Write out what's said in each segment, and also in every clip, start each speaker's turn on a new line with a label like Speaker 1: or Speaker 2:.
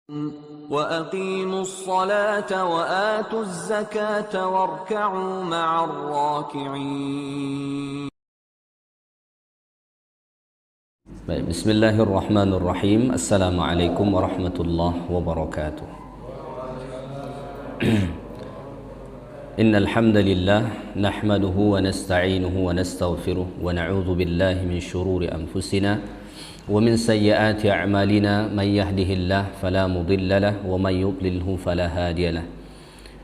Speaker 1: وأقيموا الصلاة وآتوا الزكاة واركعوا مع الراكعين.
Speaker 2: Bismillahirrahmanirrahim. Assalamualaikum warahmatullahi wabarakatuh. Innal hamdalillah nahmaduhu wa nasta'inuhu wa nastaghfiruh wa na'udzu billahi min shururi anfusina wa min sayyiati a'malina may yahdihillahu fala mudilla lahu wa may yudlilhu fala hadiya lahu.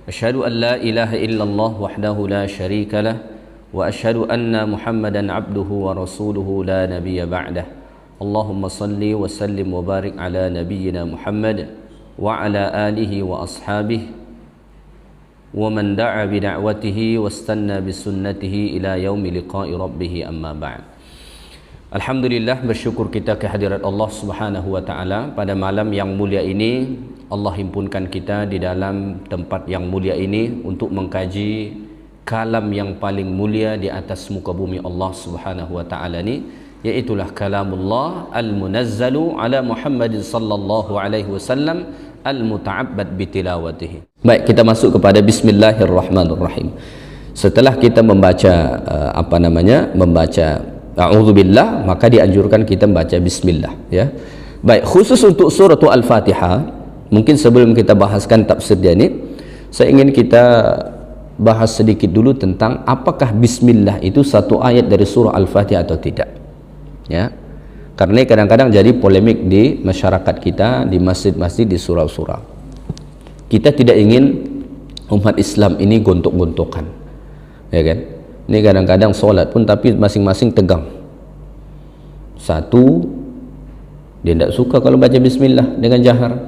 Speaker 2: Asyhadu an la ilaha illallah wahdahu la syarika lahu wa asyhadu anna Muhammadan 'abduhu wa rasuluhu la nabiyya ba'dahu. Allahumma salli wa sallim wa barik ala nabiyyina Muhammad wa ala alihi wa ashabihi wa man da'a bi da'watihi wastanna bi sunnatihi ila yaumi liqa'i rabbih, amma ba'd. Alhamdulillah, bersyukur kita kehadirat Allah Subhanahu wa taala pada malam yang mulia ini. Allah himpunkan kita di dalam tempat yang mulia ini untuk mengkaji kalam yang paling mulia di atas muka bumi Allah Subhanahu wa taala ini, yaitulah kalamullah al-munazzalu ala Muhammadin sallallahu alaihi wasallam al-muta'abbad bitilawatihi. Baik, kita masuk kepada bismillahirrahmanirrahim. Setelah kita membaca membaca a'udzubillah, maka dianjurkan kita membaca bismillah, ya. Baik, khusus untuk surah Al-Fatihah, mungkin sebelum kita bahaskan tafsir dia ini, saya ingin kita bahas sedikit dulu tentang apakah bismillah itu satu ayat dari surah Al-Fatihah atau tidak. Ya, karena kadang-kadang jadi polemik di masyarakat kita, di masjid-masjid, di surau-surau. Kita tidak ingin umat Islam ini gontok-gontokan, ya kan? Ini kadang-kadang solat pun tapi masing-masing tegang. Satu, dia tidak suka kalau baca bismillah dengan jahar.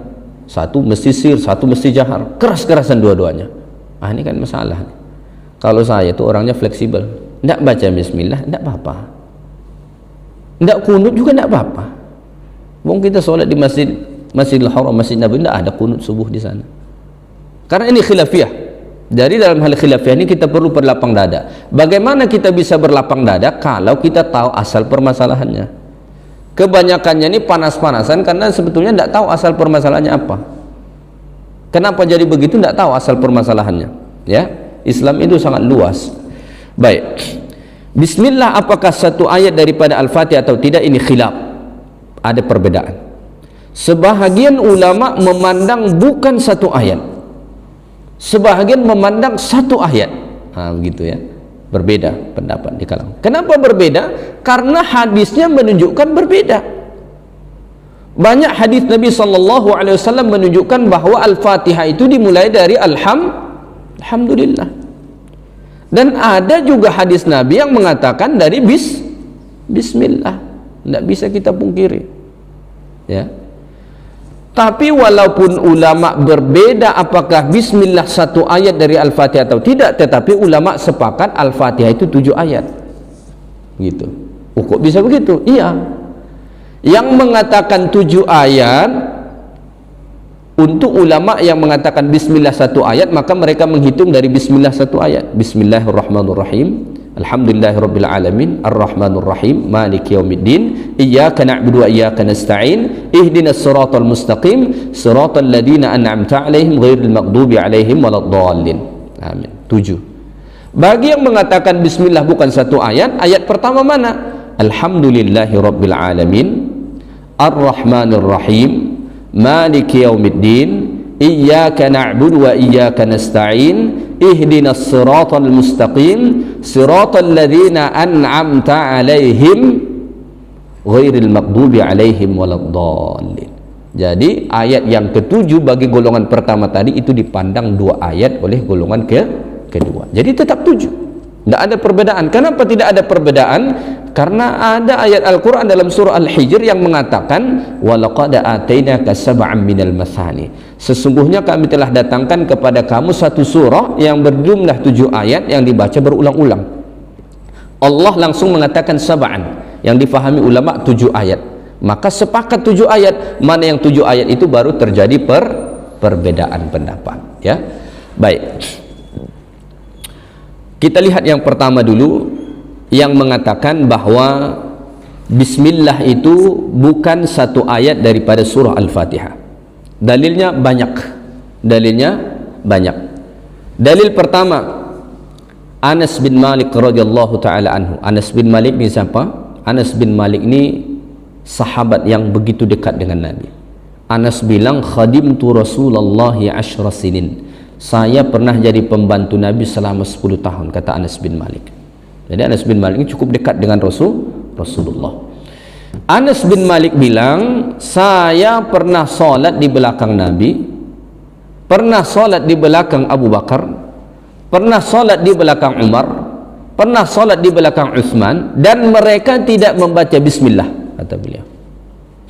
Speaker 2: Satu mesti sir, satu mesti jahar, keras-kerasan dua-duanya. Ini kan masalah. Kalau saya tuh orangnya fleksibel, tidak baca bismillah tidak apa-apa, tidak kunut juga tidak apa-apa. Wong kita solat di Masjidil Haram, Masjid Nabi, tidak ada kunut subuh di sana. Karena ini khilafiyah. Dari dalam hal khilafiyah ini kita perlu berlapang dada. Bagaimana kita bisa berlapang dada kalau kita tahu asal permasalahannya? Kebanyakannya ini panas-panasan karena sebetulnya tidak tahu asal permasalahannya apa. Kenapa jadi begitu? Tidak tahu asal permasalahannya. Ya, Islam itu sangat luas. Baik, bismillah apakah satu ayat daripada Al-Fatihah atau tidak? Ini khilaf, ada perbedaan. Sebahagian ulama memandang bukan satu ayat, sebahagian memandang satu ayat. Begitu ya, berbeda pendapat di kalangan. Kenapa berbeda? Karena hadisnya menunjukkan berbeda. Banyak hadis Nabi SAW menunjukkan bahwa Al-Fatihah itu dimulai dari Alhamdulillah. Dan ada juga hadis Nabi yang mengatakan dari Bismillah. Tidak bisa kita pungkiri, ya. Tapi walaupun ulama berbeda apakah bismillah satu ayat dari Al-Fatihah atau tidak, tetapi ulama sepakat Al-Fatihah itu 7 ayat. Gitu. Kok bisa begitu? Iya. Yang mengatakan 7 ayat, untuk ulama yang mengatakan bismillah satu ayat, maka mereka menghitung dari bismillah satu ayat. Bismillahirrahmanirrahim. Alhamdulillahirabbil alamin, arrahmanir rahim, maliki yaumiddin, iyyaka na'budu wa iyyaka nasta'in, ihdinas siratal mustaqim, siratal ladzina an'amta 'alaihim ghairil maghdubi 'alaihim waladdallin. Amin. 7. Bagi yang mengatakan bismillah bukan satu ayat, ayat pertama mana? Alhamdulillahirabbil alamin, arrahmanir rahim, maliki yaumiddin, iyyaka na'budu wa iyyaka nasta'in, ihdinas siratal mustaqim, siratal ladzina an'amta 'alaihim ghairil maghdubi 'alaihim waladdallin. Jadi ayat yang ketujuh bagi golongan pertama tadi itu dipandang 2 ayat oleh golongan kedua. Jadi tetap 7. Tidak ada perbedaan. Kenapa tidak ada perbedaan? Karena ada ayat Al-Quran dalam surah Al-Hijr yang mengatakan walaqad atainaka sab'an minal mathani, sesungguhnya kami telah datangkan kepada kamu satu surah yang berjumlah 7 ayat yang dibaca berulang-ulang. Allah langsung mengatakan sab'an, yang difahami ulama 7 ayat. Maka sepakat 7 ayat. Mana yang 7 ayat itu baru terjadi perbedaan pendapat, ya. Baik, kita lihat yang pertama dulu, yang mengatakan bahwa Bismillah itu bukan satu ayat daripada surah Al-Fatihah. Dalilnya banyak. Dalil pertama, Anas bin Malik radhiyallahu taala anhu. Anas bin Malik ni siapa? Anas bin Malik ni sahabat yang begitu dekat dengan Nabi. Anas bilang, khadimtu Rasulullah 10 sinin. Saya pernah jadi pembantu Nabi selama 10 tahun, kata Anas bin Malik. Jadi Anas bin Malik ini cukup dekat dengan Rasulullah. Anas bin Malik bilang, saya pernah solat di belakang Nabi, pernah solat di belakang Abu Bakar, pernah solat di belakang Umar, pernah solat di belakang Utsman, dan mereka tidak membaca bismillah, kata beliau.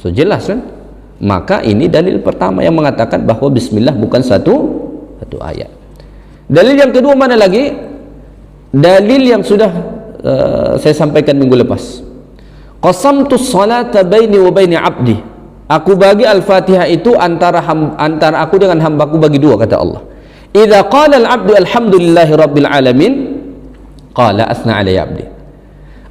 Speaker 2: So jelas kan? Maka ini dalil pertama yang mengatakan bahawa bismillah bukan satu ayat. Dalil yang kedua mana lagi? Dalil yang sudah saya sampaikan minggu lepas. Qasamtu salata baini wa baini abdi. Aku bagi Al-Fatihah itu antara aku dengan hambaku bagi dua, kata Allah. Idza qala al-'abdu alhamdulillahi rabbil alamin, qala asna alayya 'abdi.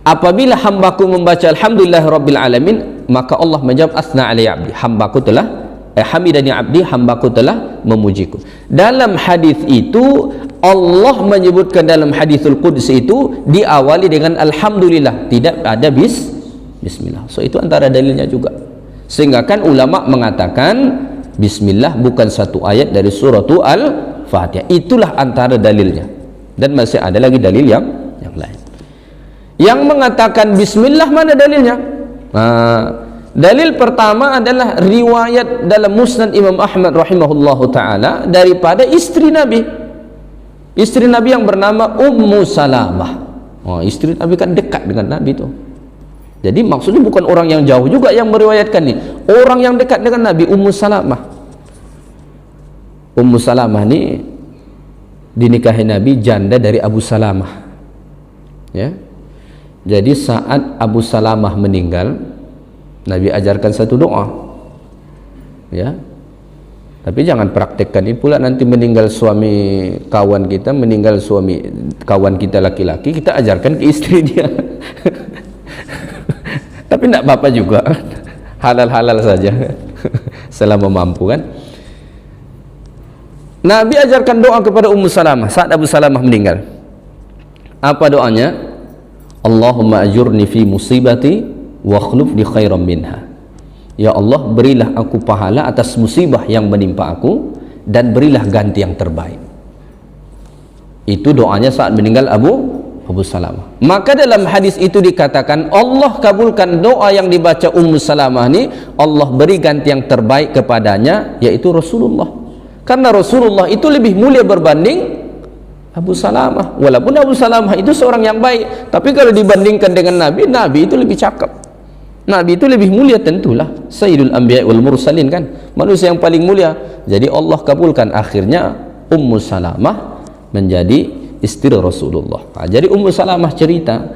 Speaker 2: Apabila hambaku membaca alhamdulillahi rabbil alamin, maka Allah menjawab asna alayya 'abdi. Hambaku telah hamidani 'abdi, hambaku telah memujiku. Dalam hadis itu Allah menyebutkan, dalam hadisul qudsi itu diawali dengan alhamdulillah, tidak ada bismillah. So itu antara dalilnya juga. Sehingga kan ulama mengatakan bismillah bukan satu ayat dari suratul Al-Fatihah. Itulah antara dalilnya. Dan masih ada lagi dalil yang lain. Yang mengatakan bismillah mana dalilnya? Dalil pertama adalah riwayat dalam Musnad Imam Ahmad rahimahullahu taala daripada istri Nabi. Istri Nabi yang bernama Ummu Salamah. Istri Nabi kan dekat dengan Nabi itu. Jadi maksudnya bukan orang yang jauh juga yang meriwayatkan ni, orang yang dekat dengan Nabi, Ummu Salamah. Ummu Salamah ni dinikahi Nabi, janda dari Abu Salamah. Ya. Jadi saat Abu Salamah meninggal, Nabi ajarkan satu doa. Ya. Tapi jangan praktekkan ini pula, nanti meninggal suami kawan kita, meninggal suami kawan kita laki-laki, kita ajarkan ke istri dia. Tapi tidak apa-apa juga, halal-halal saja selama mampu kan. Nabi ajarkan doa kepada Ummu Salamah saat Abu Salamah meninggal. Apa doanya? Allahumma ajurni fi musibati wa akhluf li khairan minha. Ya Allah, berilah aku pahala atas musibah yang menimpa aku dan berilah ganti yang terbaik. Itu doanya saat meninggal Abu Salamah. Maka dalam hadis itu dikatakan Allah kabulkan doa yang dibaca Ummu Salamah ni, Allah beri ganti yang terbaik kepadanya, yaitu Rasulullah. Karena Rasulullah itu lebih mulia berbanding Abu Salamah. Walaupun Abu Salamah itu seorang yang baik, tapi kalau dibandingkan dengan Nabi, Nabi itu lebih cakap. Nabi itu lebih mulia, tentulah Sayyidul Anbiya wal Mursalin kan, manusia yang paling mulia. Jadi Allah kabulkan, akhirnya Ummu Salamah menjadi istri Rasulullah. Jadi Ummu Salamah cerita,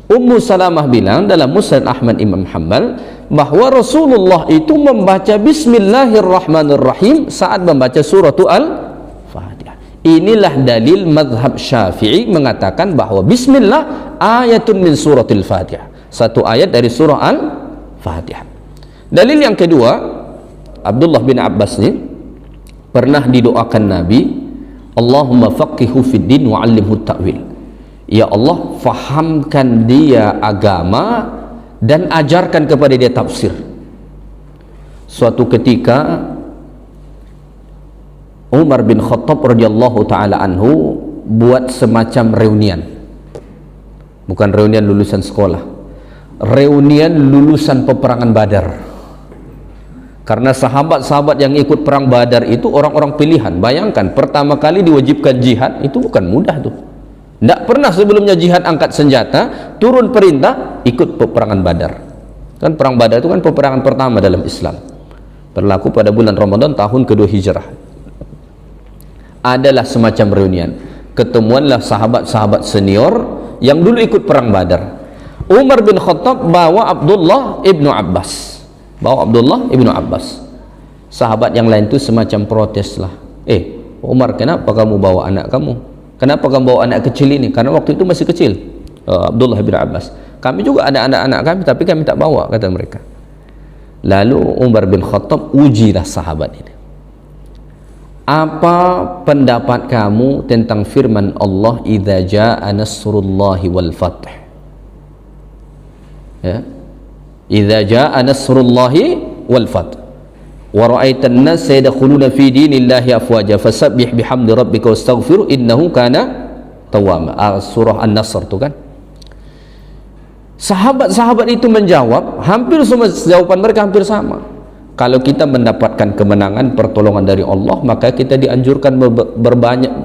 Speaker 2: Ummu Salamah bilang dalam Musnad Ahmad Imam Hanbal bahwa Rasulullah itu membaca Bismillahirrahmanirrahim saat membaca suratul Al-Fatihah. Inilah dalil mazhab Syafi'i mengatakan bahwa Bismillah ayatun min suratul Fatihah, satu ayat dari surah Al-Fatihah. Dalil yang kedua, Abdullah bin Abbas ni pernah didoakan Nabi, Allahumma faqihu fid din wa 'allimhu ta'wil. Ya Allah, fahamkan dia agama dan ajarkan kepada dia tafsir. Suatu ketika Umar bin Khattab radhiyallahu taala anhu buat semacam reunian. Bukan reunian lulusan sekolah, reunian lulusan peperangan Badar. Karena sahabat-sahabat yang ikut perang Badar itu orang-orang pilihan. Bayangkan, pertama kali diwajibkan jihad, itu bukan mudah tuh. Tidak pernah sebelumnya jihad angkat senjata, turun perintah ikut peperangan Badar. Kan perang Badar itu kan peperangan pertama dalam Islam, berlaku pada bulan Ramadan tahun kedua Hijrah. Adalah semacam reunian, ketemuanlah sahabat-sahabat senior yang dulu ikut perang Badar. Umar bin Khattab bawa Abdullah ibnu Abbas, sahabat yang lain itu semacam protes lah. Umar, kenapa kamu bawa anak kamu? Kenapa kamu bawa anak kecil ini? Karena waktu itu masih kecil, Abdullah bin Abbas. Kami juga ada anak-anak kami, tapi kami tak bawa, kata mereka. Lalu Umar bin Khattab ujilah sahabat ini. apa pendapat kamu tentang firman Allah idza jaa nasrullahi wal fath? Ya, idza jaa nasrullahi wal fath wa ra'aitan nas yadkhuluna fi dinillahi afwaja fasabbih bihamdi rabbika wastaghfir innahu kana tawwaba. Surah An-Nasr itu kan. Sahabat-sahabat itu menjawab, hampir semua jawaban mereka hampir sama. Kalau kita mendapatkan kemenangan, pertolongan dari Allah, maka kita dianjurkan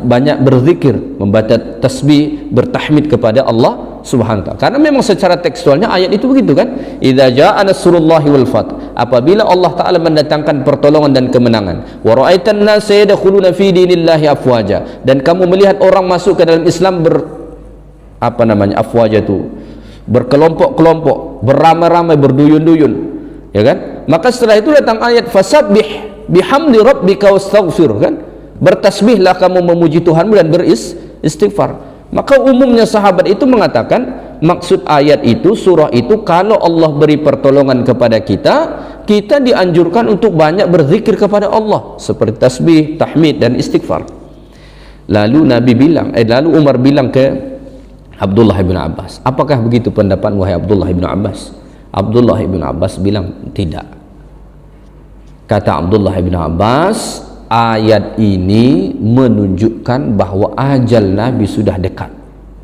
Speaker 2: banyak berzikir, membaca tasbih, bertahmid kepada Allah Subhanahu wa taala. Karena memang secara tekstualnya ayat itu begitu kan? Idza jaa nasrullahi wal fath. Apabila Allah taala mendatangkan pertolongan dan kemenangan. Wa ra'aitan nasa yadkhuluna fi dinillahi afwaja. Dan kamu melihat orang masuk ke dalam Islam afwaja itu berkelompok-kelompok, beramai-ramai, berduyun-duyun, ya kan? Maka setelah itu datang ayat fasabbih bihamdi rabbika wastaghfir, kan? Bertasbihlah kamu memuji Tuhanmu dan beristighfar. Maka umumnya sahabat itu mengatakan maksud ayat itu, surah itu, kalau Allah beri pertolongan kepada kita, kita dianjurkan untuk banyak berzikir kepada Allah seperti tasbih, tahmid dan istighfar. Lalu lalu Umar bilang ke Abdullah bin Abbas, apakah begitu pendapat wahai Abdullah bin Abbas? Abdullah bin Abbas bilang tidak. Kata Abdullah bin Abbas, ayat ini menunjukkan bahwa ajal Nabi sudah dekat.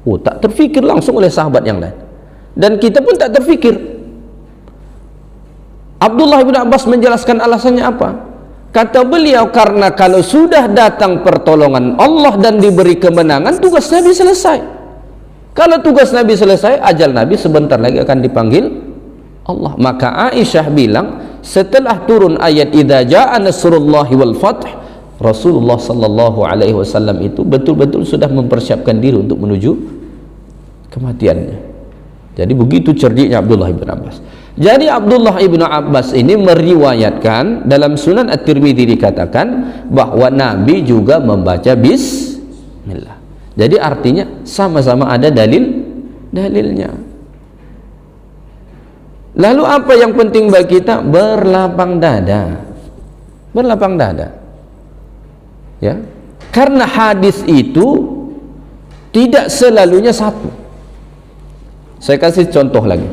Speaker 2: Oh, tak terfikir langsung oleh sahabat yang lain, dan kita pun tak terfikir. Abdullah bin Abbas menjelaskan alasannya apa? Kata beliau, karena kalau sudah datang pertolongan Allah dan diberi kemenangan, tugas Nabi selesai. Kalau tugas Nabi selesai, ajal Nabi sebentar lagi akan dipanggil Allah. Maka Aisyah bilang, setelah turun ayat idza jaa nasrullahi wal fath, Rasulullah sallallahu alaihi wasallam itu betul-betul sudah mempersiapkan diri untuk menuju kematiannya. Jadi begitu cerdiknya Abdullah bin Abbas. Jadi Abdullah bin Abbas ini meriwayatkan dalam Sunan At-Tirmidzi dikatakan bahwa Nabi juga membaca bismillah. Jadi artinya sama-sama ada dalilnya. Lalu apa yang penting bagi kita? Berlapang dada. Ya, karena hadis itu tidak selalunya satu. Saya kasih contoh lagi.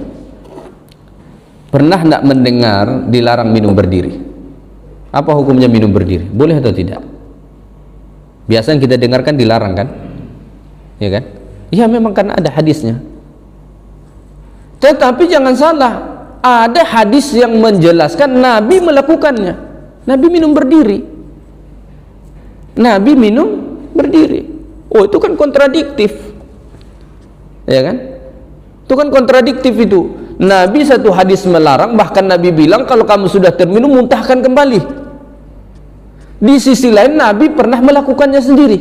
Speaker 2: Pernah tidak mendengar dilarang minum berdiri? Apa hukumnya minum berdiri? Boleh atau tidak? Biasanya kita dengarkan dilarang kan? Ya kan? Ya memang karena ada hadisnya. Tetapi jangan salah, ada hadis yang menjelaskan Nabi melakukannya. Nabi minum berdiri. Oh, itu kan kontradiktif. Ya kan? Itu kan kontradiktif itu. Nabi satu hadis melarang, bahkan Nabi bilang kalau kamu sudah terminum, muntahkan kembali. Di sisi lain Nabi pernah melakukannya sendiri.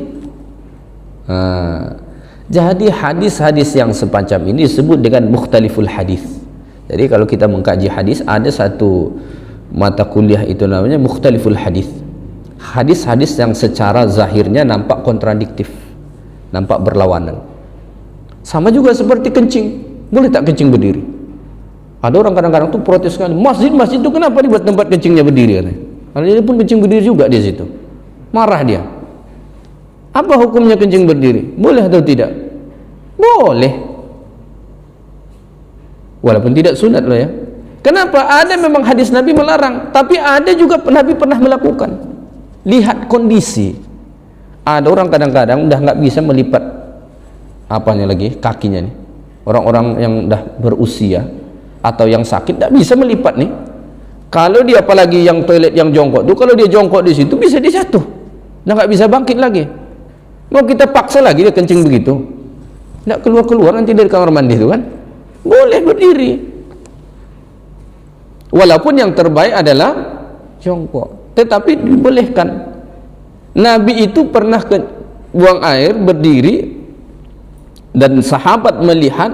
Speaker 2: Jadi hadis-hadis yang semacam ini disebut dengan mukhtaliful hadis. Jadi kalau kita mengkaji hadis, ada satu mata kuliah itu namanya mukhtaliful hadis. Hadis-hadis yang secara zahirnya nampak kontradiktif, nampak berlawanan. Sama juga seperti kencing. Boleh tak kencing berdiri? Ada orang kadang-kadang tuh protes sekali, masjid itu kenapa dibuat tempat kencingnya berdiri? Kalau dia pun kencing berdiri juga di situ. Marah dia. Apa hukumnya kencing berdiri? Boleh atau tidak? Boleh. Walaupun tidak sunat loh ya. Kenapa? Ada memang hadis Nabi melarang, tapi ada juga Nabi pernah melakukan. Lihat kondisi. Ada orang kadang-kadang udah nggak bisa melipat kakinya nih. Orang-orang yang udah berusia atau yang sakit nggak bisa melipat nih. Kalau dia apalagi yang toilet yang jongkok tuh, kalau dia jongkok di situ bisa dia jatuh. Udah nggak bisa bangkit lagi. Mau kita paksa lagi dia kencing begitu, nggak keluar nanti dari kamar mandi itu kan. Boleh berdiri, walaupun yang terbaik adalah jongkok, tetapi dibolehkan. Nabi itu pernah buang air berdiri, dan sahabat melihat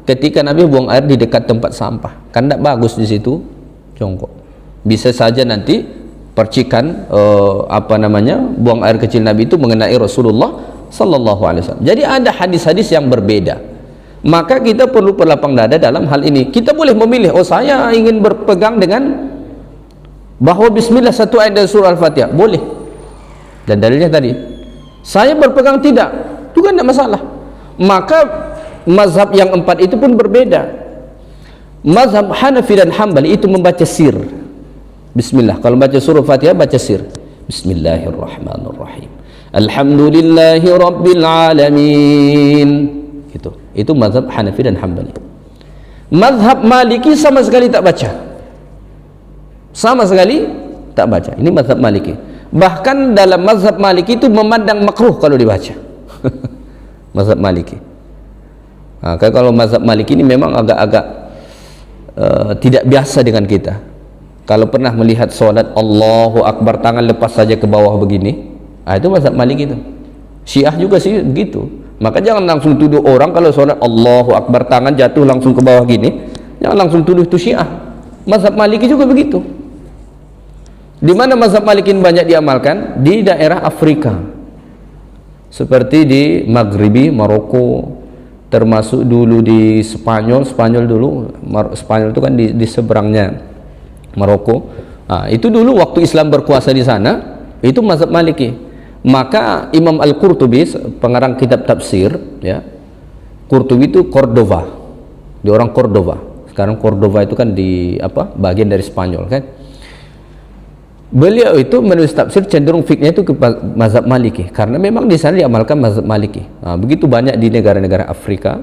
Speaker 2: ketika Nabi buang air di dekat tempat sampah, kan tidak bagus di situ jongkok. Bisa saja nanti percikan buang air kecil Nabi itu mengenai Rasulullah sallallahu alaihi wasallam. Jadi ada hadis-hadis yang berbeda. Maka kita perlu berlapang dada dalam hal ini. Kita boleh memilih, saya ingin berpegang dengan bahwa bismillah satu ayat dari surah Al-Fatihah. Boleh. Dan dalilnya tadi, saya berpegang tidak, juga tidak masalah. Maka mazhab yang 4 itu pun berbeda. Mazhab Hanafi dan Hambali itu membaca sir. Bismillah. Kalau baca surah Fatihah baca sir. Bismillahirrahmanirrahim. Alhamdulillahi rabbil alamin. Itu mazhab Hanafi dan Hambali. Mazhab Maliki sama sekali tak baca. Sama sekali tak baca. Ini mazhab Maliki. Bahkan dalam mazhab Maliki itu memandang makruh kalau dibaca. Mazhab Maliki. Nah, kalau mazhab Maliki ini memang agak-agak tidak biasa dengan kita. Kalau pernah melihat solat Allahu Akbar tangan lepas saja ke bawah begini, itu mazhab Maliki itu. Syiah juga sih begitu. Maka jangan langsung tuduh orang kalau solat Allahu Akbar tangan jatuh langsung ke bawah gini, jangan langsung tuduh itu Syiah. Mazhab Maliki juga begitu. Di mana mazhab Maliki banyak diamalkan? Di daerah Afrika, seperti di Maghribi, Maroko, termasuk dulu di Spanyol dulu. Spanyol itu kan di seberangnya Maroko. Itu dulu waktu Islam berkuasa di sana, itu mazhab Maliki. Maka Imam Al-Qurtubi, pengarang kitab tafsir, ya, Qurtubi itu Cordova, di orang Cordova. Sekarang Cordova itu kan di bagian dari Spanyol kan. Beliau itu menulis tafsir cenderung fikihnya itu ke mazhab Maliki, karena memang di sana diamalkan mazhab Maliki. Begitu banyak di negara-negara Afrika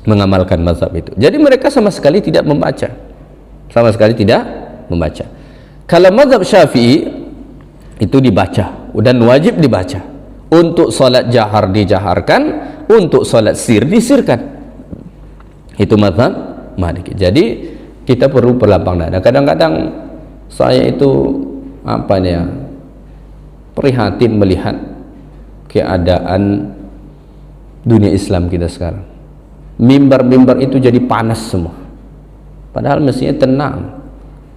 Speaker 2: mengamalkan mazhab itu. Jadi mereka sama sekali tidak membaca. Sama sekali tidak membaca. Kalau mazhab Syafi'i itu dibaca dan wajib dibaca. Untuk salat jahar dijaharkan, untuk salat sir disirkan. Itu mazhab Maliki. Jadi kita perlu berlapang dada. Kadang-kadang saya itu prihatin melihat keadaan dunia Islam kita sekarang. Mimbar-mimbar itu jadi panas semua, padahal mestinya tenang.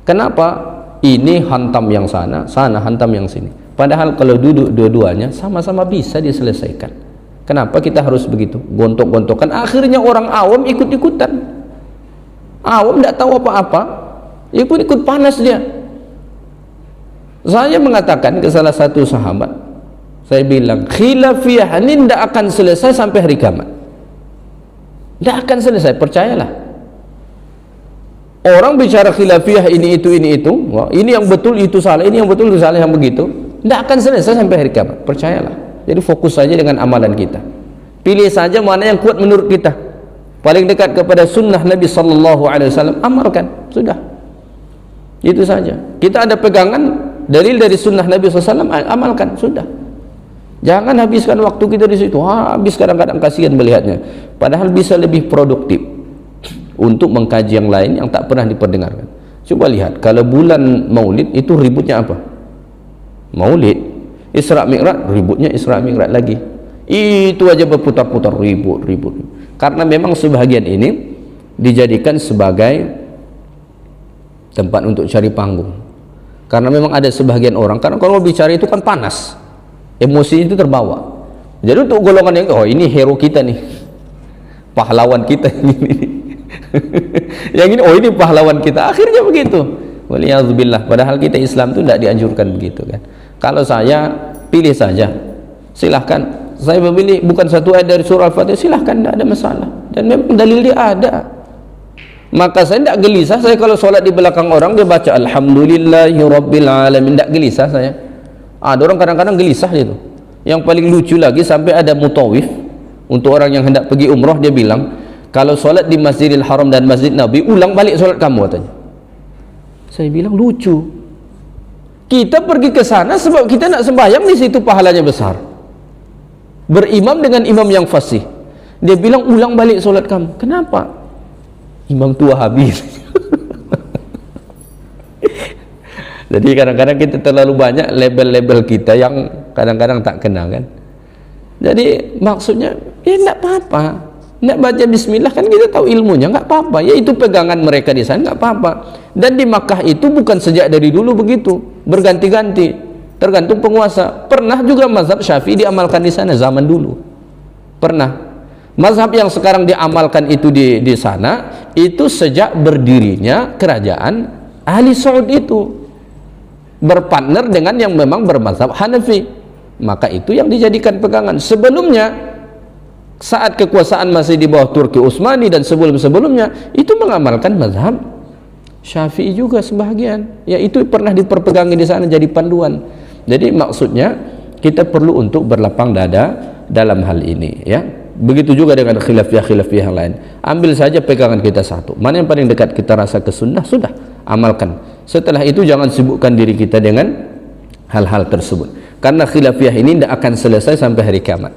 Speaker 2: Kenapa? Ini hantam yang sana, sana hantam yang sini, padahal kalau duduk dua-duanya sama-sama bisa diselesaikan. Kenapa kita harus begitu gontok-gontokan? Akhirnya orang awam ikut-ikutan. Awam tidak tahu apa-apa, ikut-ikut panas dia. Saya mengatakan ke salah satu sahabat, saya bilang khilafiyah ini tidak akan selesai sampai hari kiamat. Tidak akan selesai, percayalah. Orang bicara khilafiyah ini itu, wah, ini yang betul itu salah, ini yang betul itu salah, yang begitu tidak akan selesai sampai hari kiamat, percayalah. Jadi fokus saja dengan amalan kita, pilih saja mana yang kuat menurut kita, paling dekat kepada sunnah Nabi SAW, amalkan, sudah. Itu saja. Kita ada pegangan dalil dari sunnah Nabi SAW, amalkan, sudah. Jangan habiskan waktu kita di situ. Habis kadang-kadang kasihan melihatnya. Padahal bisa lebih produktif untuk mengkaji yang lain yang tak pernah diperdengarkan. Coba lihat, kalau bulan Maulid itu ributnya apa? Maulid. Isra Mi'raj, ributnya Isra Mi'raj lagi. Itu aja berputar-putar, ribut. Karena memang sebahagian ini dijadikan sebagai tempat untuk cari panggung. Karena memang ada sebagian orang, karena kalau bicara itu kan panas, emosi itu terbawa. Jadi untuk golongan yang ini hero kita nih, pahlawan kita ini. Yang ini ini pahlawan kita, akhirnya begitu. Waliyadzubillah. Padahal kita Islam itu tidak dianjurkan begitu kan. Kalau saya pilih saja, silahkan. Saya memilih bukan satu ayat dari surah Al-Fatihah, silahkan, tidak ada masalah. Dan memang dalil dia ada. Maka saya tidak gelisah. Saya kalau sholat di belakang orang dia baca Alhamdulillahi Rabbil Alamin, tidak gelisah saya. Ada orang kadang-kadang gelisah gitu. Yang paling lucu lagi, sampai ada mutawif untuk orang yang hendak pergi umroh, dia bilang kalau sholat di Masjidil Haram dan Masjid Nabi, ulang balik sholat kamu, katanya. Saya bilang lucu. Kita pergi ke sana sebab kita nak sembahyang di situ, pahalanya besar. Berimam dengan imam yang fasih. Dia bilang ulang balik sholat kamu. Kenapa? Imam tua habis. Jadi kadang-kadang kita terlalu banyak label-label kita yang kadang-kadang tak kena kan. Jadi maksudnya tidak apa-apa, tidak baca bismillah kan kita tahu ilmunya, nggak apa-apa, ya itu pegangan mereka di sana, nggak apa-apa. Dan di Makkah itu bukan sejak dari dulu begitu, berganti-ganti, tergantung penguasa. Pernah juga mazhab Syafi'i diamalkan di sana zaman dulu, pernah. Mazhab yang sekarang diamalkan itu di sana itu sejak berdirinya kerajaan Ahli Saud itu. berpartner dengan yang memang bermazhab Hanafi, maka itu yang dijadikan pegangan. Sebelumnya saat kekuasaan masih di bawah Turki Utsmani dan sebelum-sebelumnya itu mengamalkan mazhab Syafi'i juga sebahagian, ya itu pernah diperpegangi di sana jadi panduan. Jadi maksudnya kita perlu untuk berlapang dada dalam hal ini, ya. Begitu juga dengan khilafiyah yang lain. Ambil saja pegangan kita satu, mana yang paling dekat kita rasa ke sunnah, sudah amalkan. Setelah itu jangan sibukkan diri kita dengan hal-hal tersebut, karena khilafiyah ini tidak akan selesai sampai hari kiamat.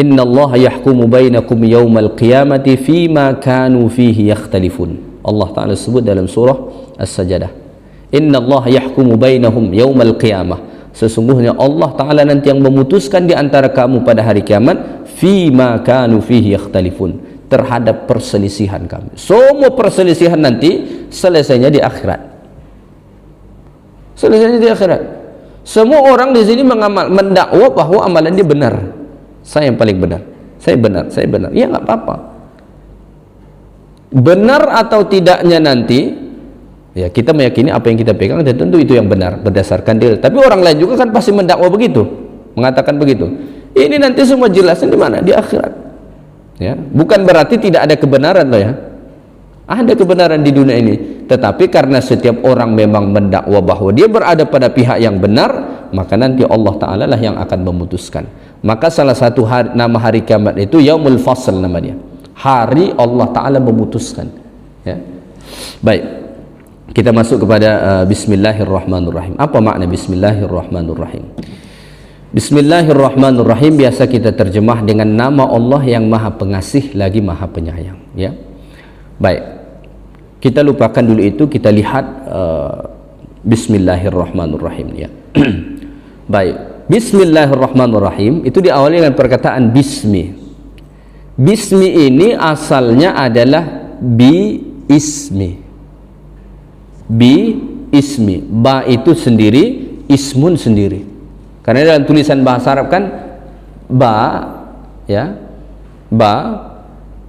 Speaker 2: Inna Allah yahkumu bainakum yawmal qiyamati fima kanu fihi yakhtalifun. Allah Ta'ala sebut dalam surah As-Sajdah, Inna Allah yahkumu bainahum yawmal qiyamah, sesungguhnya Allah Ta'ala nanti yang memutuskan di antara kamu pada hari kiamat, fima kanu fihi yakhtalifun, terhadap perselisihan kami. Semua perselisihan nanti selesainya di akhirat. Selesainya di akhirat. Semua orang di sini mendakwa bahwa amalan dia benar. Saya yang paling benar. Saya benar, saya benar. Ya nggak apa-apa. Benar atau tidaknya nanti, ya kita meyakini apa yang kita pegang dan tentu itu yang benar berdasarkan dalil. Tapi orang lain juga kan pasti mendakwa begitu, mengatakan begitu. Ini nanti semua jelasnya di mana? Di akhirat. Ya, bukan berarti tidak ada kebenaran loh ya. Ada kebenaran di dunia ini, tetapi karena setiap orang memang mendakwa bahwa dia berada pada pihak yang benar, maka nanti Allah Ta'ala lah yang akan memutuskan. Maka salah satu nama hari kiamat itu Yaumul Fasl namanya. Hari Allah Ta'ala memutuskan, ya. Baik, kita masuk kepada Bismillahirrahmanirrahim. Apa makna Bismillahirrahmanirrahim? Bismillahirrahmanirrahim biasa kita terjemah dengan nama Allah yang Maha Pengasih lagi Maha Penyayang, ya. Baik, kita lupakan dulu itu, kita lihat Bismillahirrahmanirrahim, ya. Baik, Bismillahirrahmanirrahim itu diawali dengan perkataan Bismi. Bismi ini asalnya adalah bi ismi. Bi ismi. Ba itu sendiri, ismun sendiri. Karena dalam tulisan bahasa Arab kan ba, ya, ba.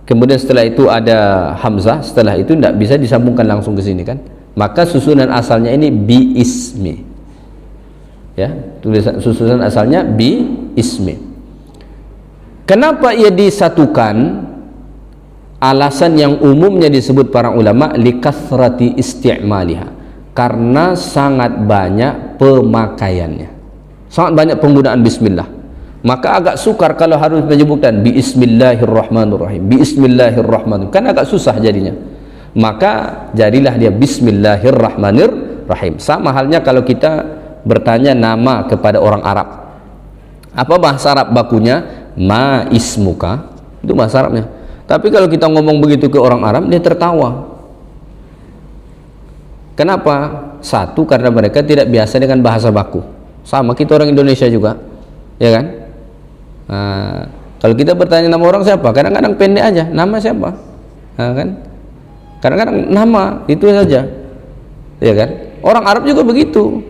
Speaker 2: Kemudian setelah itu ada hamzah, setelah itu tidak bisa disambungkan langsung ke sini kan. Maka susunan asalnya ini bi ismi. Ya, tulisan susunan asalnya bi ismi. Kenapa ia disatukan? Alasan yang umumnya disebut para ulama likathrati isti'maliha, karena sangat banyak pemakaiannya, sangat banyak penggunaan bismillah. Maka agak sukar kalau harus menyebutkan Bismillahirrahmanirrahim, Bismillahirrahmanirrahim, kan agak susah jadinya. Maka jadilah dia Bismillahirrahmanirrahim. Sama halnya kalau kita bertanya nama kepada orang Arab, apa bahasa Arab bakunya? Ma ismuka, itu bahasa Arabnya. Tapi kalau kita ngomong begitu ke orang Arab, dia tertawa. Kenapa? Satu, karena mereka tidak biasa dengan bahasa baku. Sama kita orang Indonesia juga, ya kan? Nah, kalau kita bertanya nama orang siapa, kadang-kadang pendek aja, nama siapa, nah, kan? Kadang-kadang nama itu saja, ya kan? Orang Arab juga begitu.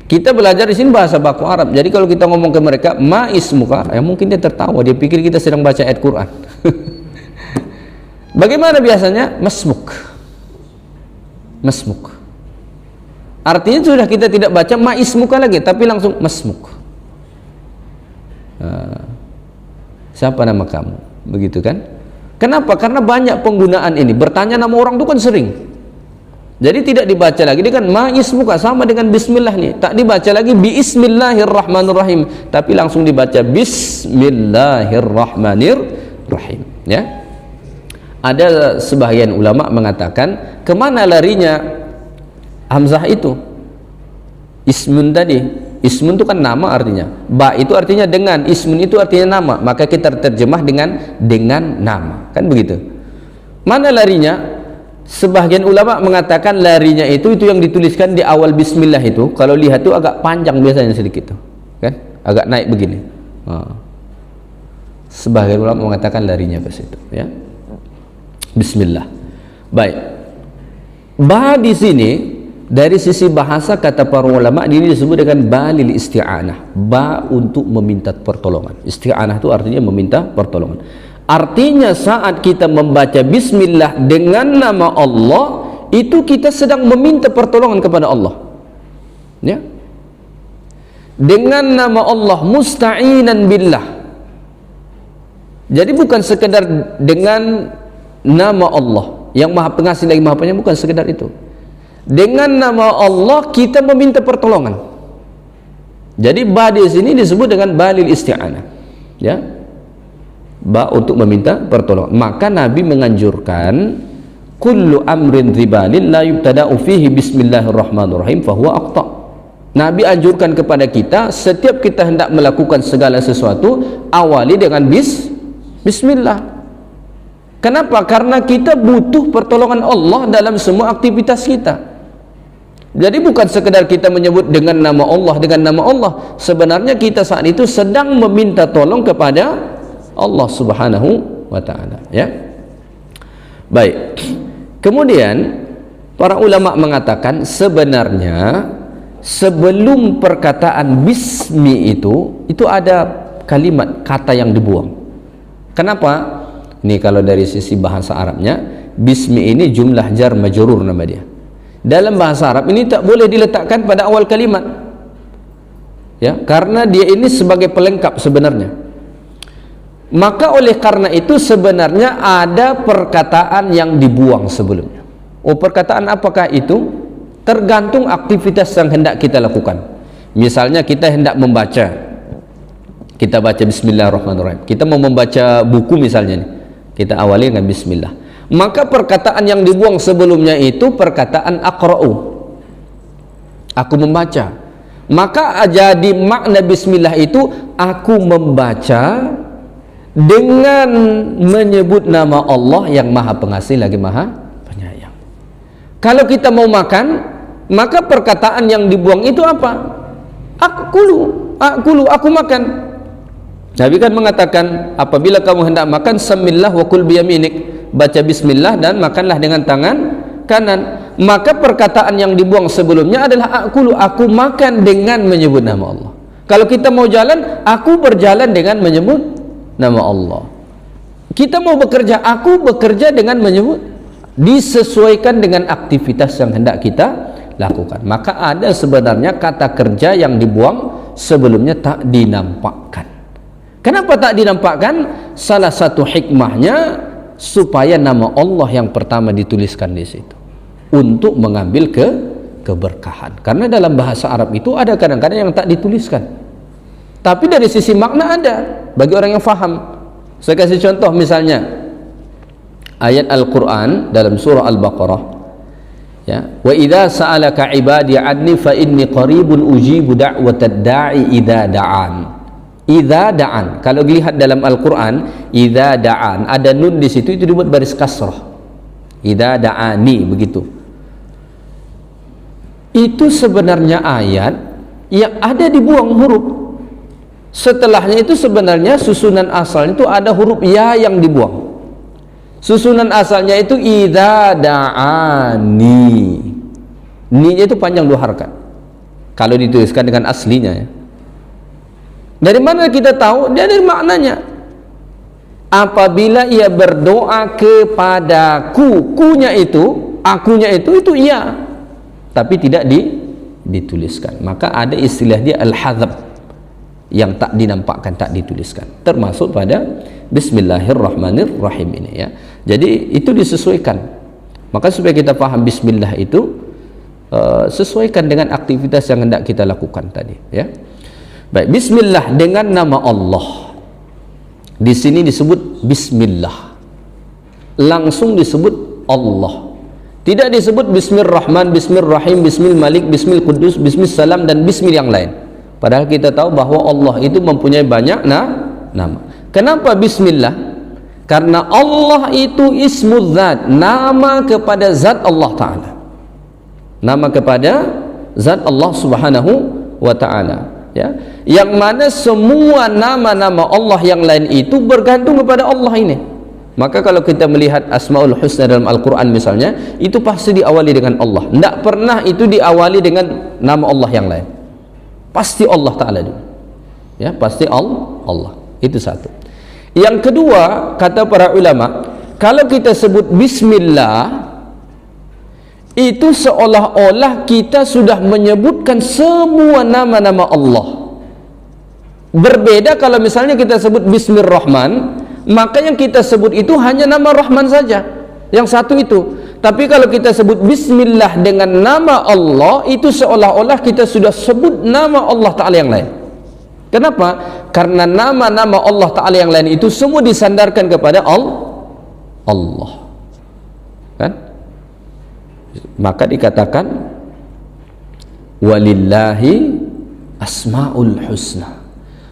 Speaker 2: Kita belajar di sini bahasa baku Arab. Jadi kalau kita ngomong ke mereka ma ismuka, ya mungkin dia tertawa, dia pikir kita sedang baca ayat Quran. Bagaimana biasanya? Masmuk. Masmuk. Artinya sudah kita tidak baca ma ismuka lagi, tapi langsung masmuk. Siapa nama kamu? Begitu kan? Kenapa? Karena banyak penggunaan ini. Bertanya nama orang itu kan sering. Jadi tidak dibaca lagi, dia kan ma ismuka, sama dengan bismillah nih, tak dibaca lagi Bismillahirrahmanirrahim, tapi langsung dibaca Bismillahirrahmanirrahim, ya. Ada sebagian ulama mengatakan kemana larinya hamzah itu? Ismun tadi, ismun itu kan nama artinya, ba itu artinya dengan, ismun itu artinya nama, maka kita terjemah dengan nama, kan begitu. Mana larinya? Sebagian ulama mengatakan larinya itu yang dituliskan di awal bismillah itu, kalau lihat itu agak panjang biasanya sedikit tuh, kan? Agak naik begini. Sebagian ulama mengatakan larinya ke situ, ya. Bismillah. Baik. Ba di sini dari sisi bahasa kata para ulama ini disebut dengan ba lil isti'anah, ba untuk meminta pertolongan. Isti'anah itu artinya meminta pertolongan. Artinya saat kita membaca bismillah dengan nama Allah, itu kita sedang meminta pertolongan kepada Allah. Ya. Dengan nama Allah, musta'inan billah. Jadi bukan sekedar dengan nama Allah yang Maha Pengasih lagi Maha Penyayang, bukan sekedar itu. Dengan nama Allah kita meminta pertolongan. Jadi ba di sini disebut dengan balil isti'anah. Ya. Ba untuk meminta pertolongan. Maka Nabi menganjurkan kullu amrin ribalin la yubtada'u fihi bismillahirrahmanirrahim fahuwa aqta. Nabi anjurkan kepada kita setiap kita hendak melakukan segala sesuatu awali dengan bismillah. Kenapa? Karena kita butuh pertolongan Allah dalam semua aktivitas kita. Jadi bukan sekedar kita menyebut dengan nama Allah, sebenarnya kita saat itu sedang meminta tolong kepada Allah Subhanahu wa taala, ya. Baik. Kemudian para ulama mengatakan sebenarnya sebelum perkataan bismi itu ada kalimat kata yang dibuang. Kenapa? Ini kalau dari sisi bahasa Arabnya, bismi ini jumlah jar majrur nama dia. Dalam bahasa Arab ini tak boleh diletakkan pada awal kalimat, ya, karena dia ini sebagai pelengkap sebenarnya. Maka oleh karena itu sebenarnya ada perkataan yang dibuang sebelumnya. Perkataan apakah itu? Tergantung aktivitas yang hendak kita lakukan. Misalnya kita hendak membaca, kita baca bismillahirrahmanirrahim. Kita mau membaca buku misalnya nih, kita awali dengan bismillah. Maka perkataan yang dibuang sebelumnya itu perkataan aqra'u, aku membaca. Maka jadi makna bismillah itu aku membaca dengan menyebut nama Allah yang Maha Pengasih lagi Maha Penyayang. Kalau kita mau makan, maka perkataan yang dibuang itu apa? Akulu, aku makan. Nabi kan mengatakan apabila kamu hendak makan, samillah wa kul biyaminik, baca bismillah dan makanlah dengan tangan kanan. Maka perkataan yang dibuang sebelumnya adalah akulu, aku makan dengan menyebut nama Allah. Kalau kita mau jalan, aku berjalan dengan menyebut nama Allah. Kita mau bekerja, aku bekerja dengan menyebut, disesuaikan dengan aktivitas yang hendak kita lakukan. Maka ada sebenarnya kata kerja yang dibuang sebelumnya tak dinampakkan. Kenapa tak dinampakkan? Salah satu hikmahnya supaya nama Allah yang pertama dituliskan di situ untuk mengambil keberkahan. Karena dalam bahasa Arab itu ada kadang-kadang yang tak dituliskan, tapi dari sisi makna ada bagi orang yang faham. Saya kasih contoh misalnya ayat Al-Quran dalam surah Al-Baqarah, ya, wa idza sa'alaka ibadi anni fa inni qaribun ujibu da'watad da'i idza da'an. Idza da'an, kalau dilihat dalam Al-Quran, idza da'an ada nun di situ, itu dibuat baris kasrah. Idza da'ani, begitu. Itu sebenarnya ayat yang ada dibuang huruf. Setelahnya itu sebenarnya susunan asalnya itu ada huruf ya yang dibuang. Susunan asalnya itu idza da'ani. Ni-nya itu panjang 2 harakat. Kalau dituliskan dengan aslinya, ya. Dari mana kita tahu? Dari maknanya. Apabila ia berdoa kepadaku, kunya itu, akunya itu iya, tapi tidak dituliskan. Maka ada istilah dia al-hadzab, yang tak dinampakkan, tak dituliskan, termasuk pada bismillahirrahmanirrahim ini, ya. Jadi itu disesuaikan. Maka supaya kita paham bismillah itu sesuaikan dengan aktivitas yang hendak kita lakukan tadi, ya. Baik, bismillah dengan nama Allah. Di sini disebut bismillah. Langsung disebut Allah. Tidak disebut bismillahirrahman, bismillahirrahim, bismillahmalik, bismillahquddus, bismillah dan bismil yang lain. Padahal kita tahu bahwa Allah itu mempunyai banyak nama. Kenapa bismillah? Karena Allah itu ismul zat, nama kepada zat Allah Ta'ala. Nama kepada zat Allah Subhanahu wa Ta'ala, ya, yang mana semua nama-nama Allah yang lain itu bergantung kepada Allah ini. Maka kalau kita melihat Asmaul Husna dalam Al-Quran misalnya, itu pasti diawali dengan Allah. Tidak pernah itu diawali dengan nama Allah yang lain. Pasti Allah Ta'ala dulu, ya, pasti Allah. Itu satu. Yang kedua, kata para ulama, kalau kita sebut bismillah itu seolah-olah kita sudah menyebutkan semua nama-nama Allah. Berbeda kalau misalnya kita sebut Bismillahirrahman, maka yang kita sebut itu hanya nama Rahman saja, yang satu itu. Tapi kalau kita sebut Bismillah dengan nama Allah, itu seolah-olah kita sudah sebut nama Allah Ta'ala yang lain. Kenapa? Karena nama-nama Allah Ta'ala yang lain itu semua disandarkan kepada Allah, kan? Maka dikatakan walillahi asmaul husna,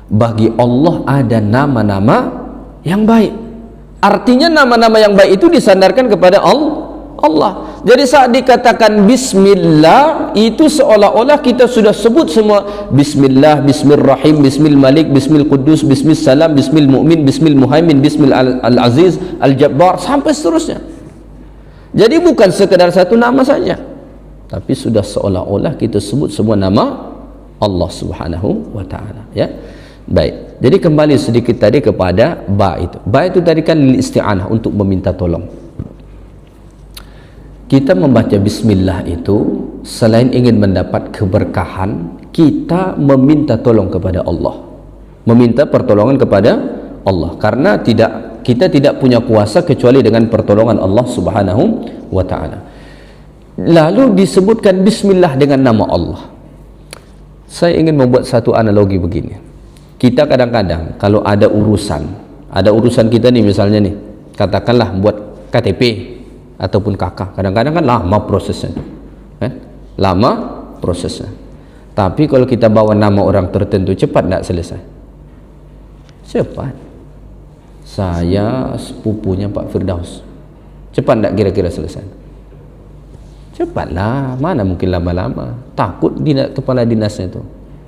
Speaker 2: bagi Allah ada nama-nama yang baik. Artinya nama-nama yang baik itu disandarkan kepada Allah. Jadi saat dikatakan Bismillah, itu seolah-olah kita sudah sebut semua Bismillah, Bismillahirrahim, Bismillahil-Malik, Bismillahil-Quddus, Bismillah-Salam, Bismillah-Mu'min, Bismillah-Muhaimin, Bismillah-Al-Aziz, Al-Jabbar, sampai seterusnya. Jadi bukan sekedar satu nama saja, tapi sudah seolah-olah kita sebut semua nama Allah Subhanahu wa Ta'ala, ya. Baik, jadi kembali sedikit tadi kepada ba itu. Ba itu tadi kan lil isti'anah, untuk meminta tolong. Kita membaca bismillah itu selain ingin mendapat keberkahan, kita meminta tolong kepada Allah, meminta pertolongan kepada Allah, karena kita tidak punya kuasa kecuali dengan pertolongan Allah Subhanahu wa Ta'ala. Lalu disebutkan bismillah dengan nama Allah. Saya ingin membuat satu analogi begini. Kita kadang-kadang kalau ada urusan kita nih, misalnya nih, katakanlah buat KTP ataupun KK, kadang-kadang kan lama prosesnya, lama prosesnya. Tapi kalau kita bawa nama orang tertentu, cepat tidak selesai? Cepat. Saya sepupunya Pak Firdaus, cepat tidak kira-kira selesai? Cepatlah, mana mungkin lama-lama. Takut kepala dinasnya itu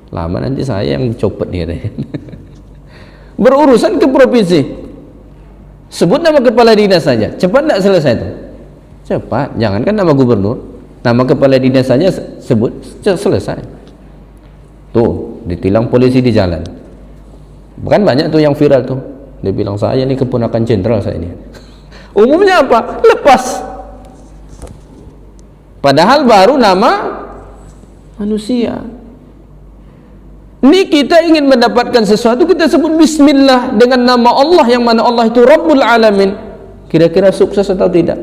Speaker 2: lama, nanti saya yang copot dia. Berurusan ke provinsi, sebut nama kepala dinas saja, cepat tidak selesai itu? Cepat. Jangankan nama gubernur, nama kepala dinas saja sebut, selesai. Tuh, ditilang polisi di jalan. Bukan banyak tuh yang viral tuh, dia bilang saya ini keponakan jenderal saya ini. Umumnya apa? Lepas. Padahal baru nama manusia. Ini kita ingin mendapatkan sesuatu, kita sebut bismillah dengan nama Allah, yang mana Allah itu Rabbul Alamin. Kira-kira sukses atau tidak?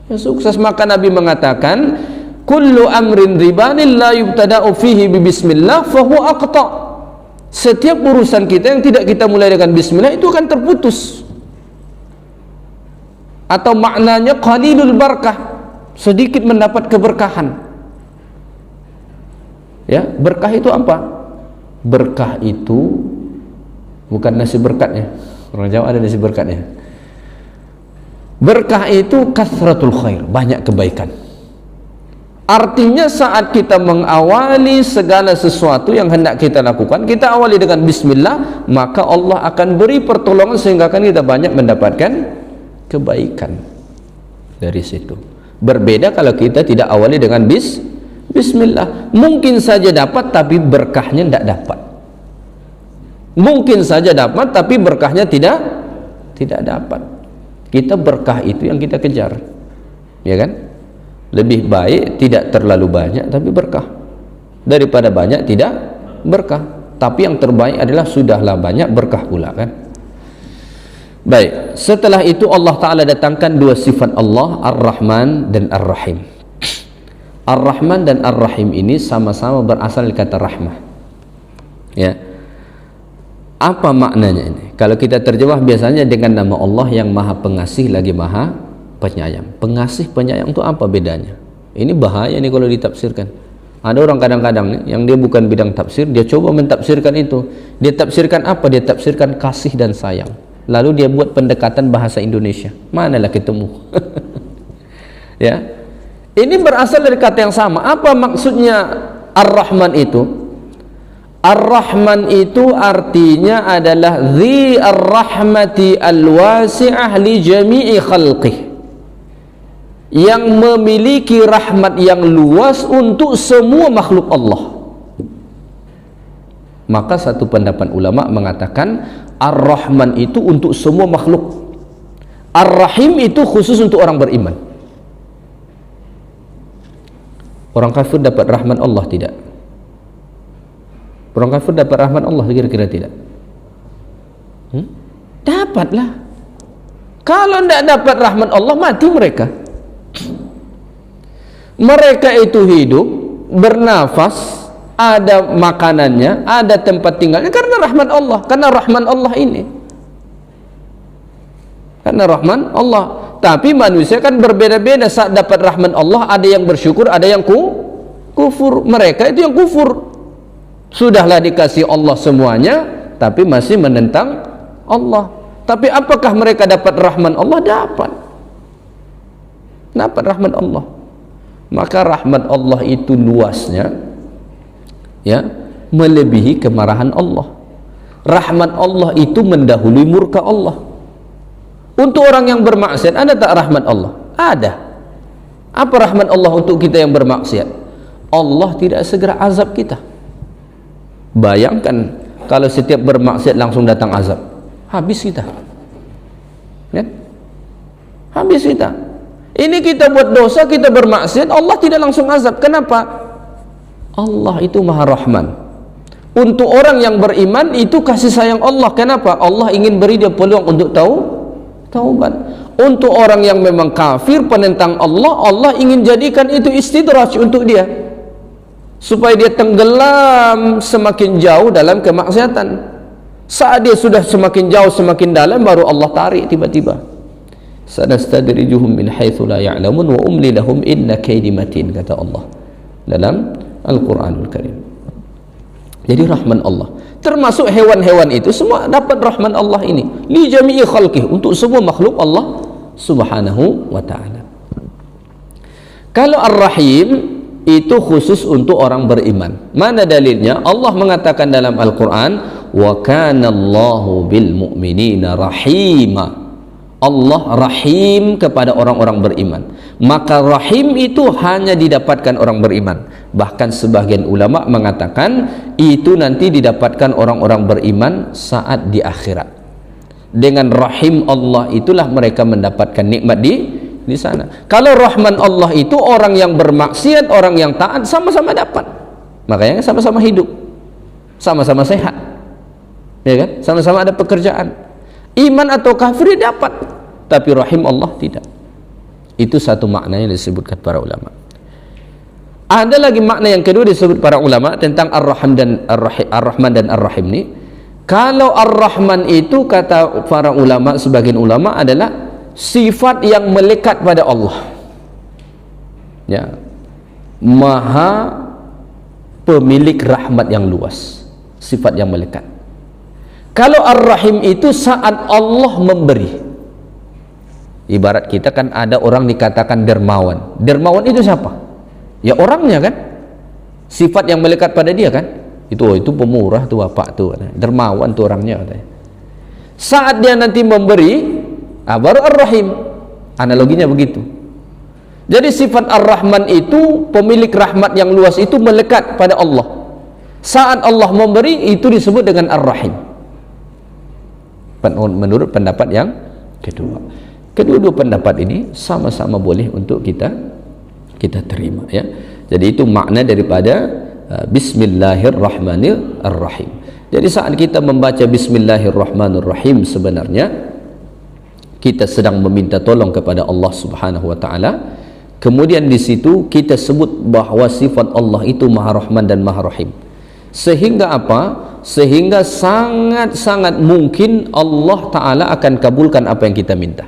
Speaker 2: Ya sukses. Maka Nabi mengatakan kullu amrin ribanin la yubtada'u fihi bi bismillah fahuwa aqta. Setiap urusan kita yang tidak kita mulai dengan bismillah itu akan terputus, atau maknanya qalilul barakah, sedikit mendapat keberkahan. Ya, berkah itu apa? Berkah itu bukan nasi berkatnya. Orang Jawa ada nasi berkatnya. Berkah itu kasratul khair, banyak kebaikan. Artinya saat kita mengawali segala sesuatu yang hendak kita lakukan, kita awali dengan bismillah, maka Allah akan beri pertolongan sehingga kita banyak mendapatkan kebaikan dari situ. Berbeda kalau kita tidak awali dengan bismillah, mungkin saja dapat tapi berkahnya tidak dapat. Mungkin saja dapat tapi berkahnya tidak dapat. Kita berkah itu yang kita kejar, ya kan? Lebih baik tidak terlalu banyak tapi berkah, daripada banyak tidak berkah. Tapi yang terbaik adalah sudahlah banyak berkah pula, kan? Baik, setelah itu Allah Ta'ala datangkan dua sifat Allah, Ar-Rahman dan Ar-Rahim. Ar-Rahman dan Ar-Rahim ini sama-sama berasal dari kata rahmah, ya. Apa maknanya ini? Kalau kita terjemah biasanya dengan nama Allah yang maha pengasih lagi maha penyayang. Pengasih penyayang itu apa bedanya? Ini bahaya nih kalau ditafsirkan. Ada orang kadang-kadang yang dia bukan bidang tafsir, dia coba mentafsirkan itu. Dia tafsirkan apa? Dia tafsirkan kasih dan sayang. Lalu dia buat pendekatan bahasa Indonesia. Manalah ketemu. Ya. Ini berasal dari kata yang sama. Apa maksudnya Ar-Rahman itu? Ar-Rahman itu artinya adalah Dhi ar-rahmati al-wasi'ah li jami'i khalqih, yang memiliki rahmat yang luas untuk semua makhluk Allah. Maka satu pendapat ulama mengatakan Ar-Rahman itu untuk semua makhluk, Ar-Rahim itu khusus untuk orang beriman. Orang kafir dapat rahmat Allah tidak? Orang kafir dapat rahmat Allah kira-kira tidak? Dapatlah. Kalau tidak dapat rahmat Allah, mati mereka. Mereka itu hidup, bernafas, ada makanannya, ada tempat tinggalnya karena rahmat Allah, karena rahmat Allah ini. Karena rahmat Allah. Tapi manusia kan berbeda-beda saat dapat rahmat Allah, ada yang bersyukur, ada yang kufur. Mereka itu yang kufur. Sudahlah dikasih Allah semuanya, tapi masih menentang Allah. Tapi apakah mereka dapat rahmat Allah? Dapat rahmat Allah. Maka rahmat Allah itu luasnya, ya, melebihi kemarahan Allah. Rahmat Allah itu mendahului murka Allah. Untuk orang yang bermaksiat, ada tak rahmat Allah? Ada. Apa rahmat Allah untuk kita yang bermaksiat? Allah tidak segera azab kita. Bayangkan kalau setiap bermaksiat langsung datang azab, habis kita, kan? Habis kita. Ini kita buat dosa, kita bermaksiat, Allah tidak langsung azab. Kenapa? Allah itu Maha Rahman. Untuk orang yang beriman itu kasih sayang Allah. Kenapa? Allah ingin beri dia peluang untuk taubat. Untuk orang yang memang kafir, penentang Allah, Allah ingin jadikan itu istidraj untuk dia, supaya dia tenggelam semakin jauh dalam kemaksiatan. Saat dia sudah semakin jauh, semakin dalam, baru Allah tarik tiba-tiba. Sanastadrijuhum min haitsu la ya'lamun wa umli lahum inna kaydi matin, kata Allah dalam Al-Qur'anul Karim. Jadi rahman Allah, termasuk hewan-hewan itu semua dapat rahman Allah ini, li jami'i khalqih, untuk semua makhluk Allah Subhanahu wa ta'ala. Kalau Ar-Rahim itu khusus untuk orang beriman. Mana dalilnya? Allah mengatakan dalam Al-Quran, wa kana Allahu bil mu'minina rahima. Allah rahim kepada orang-orang beriman. Maka rahim itu hanya didapatkan orang beriman. Bahkan sebagian ulama mengatakan itu nanti didapatkan orang-orang beriman saat di akhirat. Dengan rahim Allah itulah mereka mendapatkan nikmat di sana. Kalau rahman Allah itu orang yang bermaksiat, orang yang taat sama-sama dapat. Makanya sama-sama hidup, sama-sama sehat, ya kan? Sama-sama ada pekerjaan. Iman atau kafir dapat, tapi rahim Allah tidak. Itu satu makna yang disebutkan para ulama. Ada lagi makna yang kedua disebut para ulama tentang Ar-Rahman dan Ar-Rahim ini. Kalau Ar-Rahman itu kata para ulama, sebagian ulama, adalah sifat yang melekat pada Allah, ya, Maha pemilik rahmat yang luas, sifat yang melekat. Kalau Ar-Rahim itu saat Allah memberi. Ibarat kita kan ada orang dikatakan dermawan. Dermawan itu siapa? Ya orangnya kan, sifat yang melekat pada dia kan. Itu pemurah tuh bapak tuh, dermawan tuh orangnya katanya. Saat dia nanti memberi, baru Ar-Rahim. Analoginya begitu. Jadi sifat Ar-Rahman itu, pemilik rahmat yang luas itu melekat pada Allah. Saat Allah memberi, itu disebut dengan Ar-Rahim. Menurut pendapat yang kedua. Kedua-dua pendapat ini sama-sama boleh untuk kita terima, ya. Jadi itu makna daripada Bismillahirrahmanirrahim. Jadi saat kita membaca Bismillahirrahmanirrahim, sebenarnya kita sedang meminta tolong kepada Allah Subhanahu wa ta'ala. Kemudian di situ kita sebut bahwa sifat Allah itu Maha Rahman dan Maha Rahim. Sehingga apa? Sehingga sangat-sangat mungkin Allah Ta'ala akan kabulkan apa yang kita minta,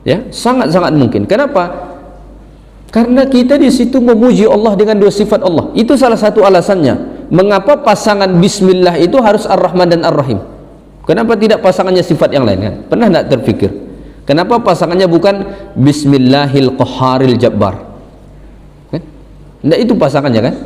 Speaker 2: ya, sangat-sangat mungkin. Kenapa? Karena kita di situ memuji Allah dengan dua sifat Allah. Itu salah satu alasannya mengapa pasangan Bismillah itu harus Ar-Rahman dan Ar-Rahim. Kenapa tidak pasangannya sifat yang lain kan? Pernah tidak terpikir kenapa pasangannya bukan Bismillahil Qahharil Jabbar kan? Tidak itu pasangannya kan?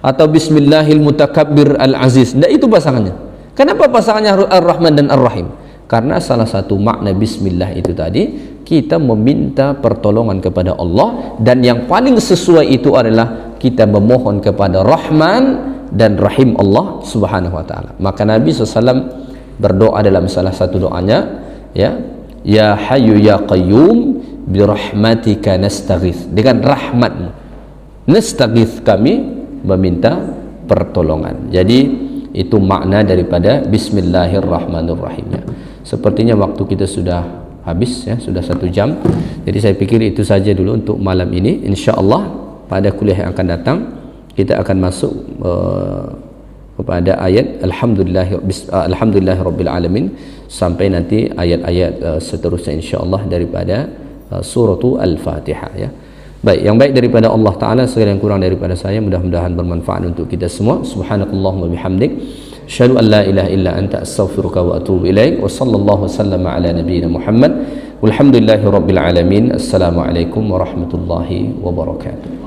Speaker 2: Atau Bismillahil Mutakabbir Al-Aziz, tidak itu pasangannya. Kenapa pasangannya Ar-Rahman dan Ar-Rahim? Karena salah satu makna Bismillah itu tadi, kita meminta pertolongan kepada Allah, dan yang paling sesuai itu adalah kita memohon kepada Rahman dan Rahim Allah Subhanahu wa ta'ala. Maka Nabi SAW berdoa dalam salah satu doanya, ya, Ya Hayyu Ya Qayyum birahmatika nastaghits, dengan rahmatmu. nastaghith, kami meminta pertolongan. Jadi itu makna daripada bismillahirrahmanirrahim. Sepertinya waktu kita sudah habis ya, sudah 1 jam. Jadi saya pikir itu saja dulu untuk malam ini. Insya-Allah pada kuliah yang akan datang kita akan masuk kepada ayat alhamdulillahirabbil alamin sampai nanti ayat-ayat seterusnya insya-Allah daripada surah Al-Fatihah ya. Baik, yang baik daripada Allah Taala, segala yang kurang daripada saya mudah-mudahan bermanfaat untuk kita semua. Subhanakallahumma bihamdik, asyhadu an la ilaha illa anta, astaghfiruka wa atubu ilaik. Wa sallallahu wasallama ala nabiyyina Muhammad. Walhamdulillahirabbil alamin. Assalamualaikum warahmatullahi wabarakatuh.